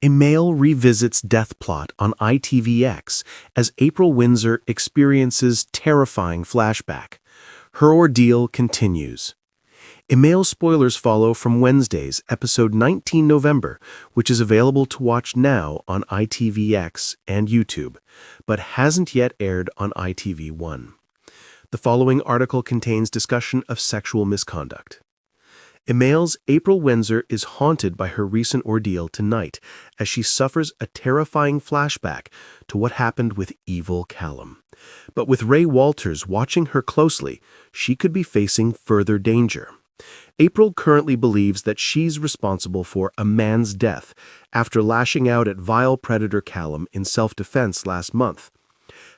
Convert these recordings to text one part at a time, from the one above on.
A male revisits death plot on ITVX as April Windsor experiences terrifying flashback. Her ordeal continues. Email spoilers follow from Wednesday's episode 19 November, which is available to watch now on ITVX and YouTube, but hasn't yet aired on ITV1. The following article contains discussion of sexual misconduct. Email's April Windsor is haunted by her recent ordeal tonight as she suffers a terrifying flashback to what happened with evil Callum. But with Ray Walters watching her closely, she could be facing further danger. April currently believes that she's responsible for a man's death after lashing out at vile predator Callum in self-defense last month.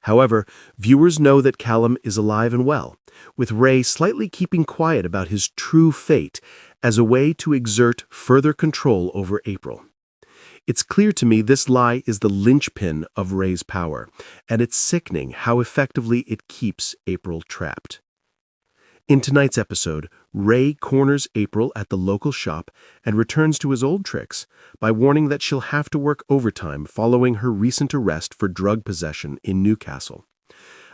However, viewers know that Callum is alive and well, with Ray slightly keeping quiet about his true fate as a way to exert further control over April. It's clear to me this lie is the linchpin of Ray's power, and it's sickening how effectively it keeps April trapped. In tonight's episode, Ray corners April at the local shop and returns to his old tricks by warning that she'll have to work overtime following her recent arrest for drug possession in Newcastle.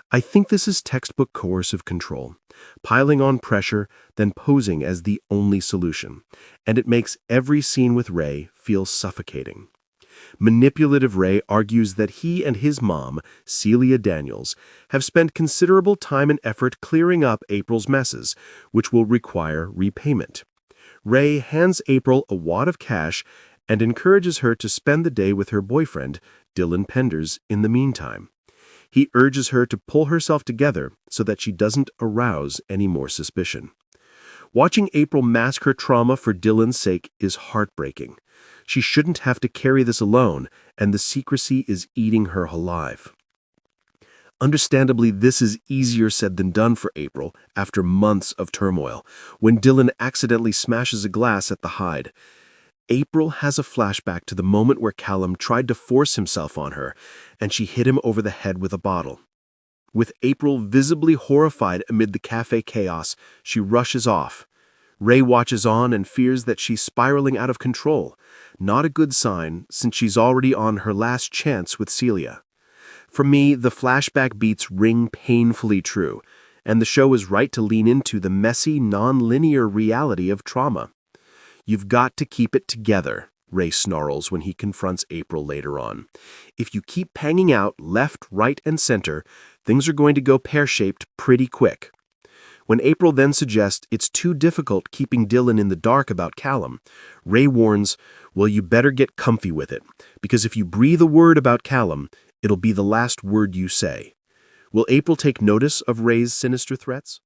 I think this is textbook coercive control, piling on pressure, then posing as the only solution, and it makes every scene with Ray feel suffocating. Manipulative Ray argues that he and his mom, Celia Daniels, have spent considerable time and effort clearing up April's messes, which will require repayment. Ray hands April a wad of cash and encourages her to spend the day with her boyfriend, Dylan Penders, in the meantime. He urges her to pull herself together so that she doesn't arouse any more suspicion. Watching April mask her trauma for Dylan's sake is heartbreaking. She shouldn't have to carry this alone, and the secrecy is eating her alive. Understandably, this is easier said than done for April after months of turmoil, when Dylan accidentally smashes a glass at the Hyde. April has a flashback to the moment where Callum tried to force himself on her, and she hit him over the head with a bottle. With April visibly horrified amid the cafe chaos, she rushes off. Ray watches on and fears that she's spiraling out of control. Not a good sign, since she's already on her last chance with Celia. For me, the flashback beats ring painfully true, and the show is right to lean into the messy, non-linear reality of trauma. "You've got to keep it together," Ray snarls when he confronts April later on. "If you keep hanging out left, right, and center, things are going to go pear-shaped pretty quick." When April then suggests it's too difficult keeping Dylan in the dark about Callum, Ray warns, "Well, you better get comfy with it, because if you breathe a word about Callum, it'll be the last word you say." Will April take notice of Ray's sinister threats?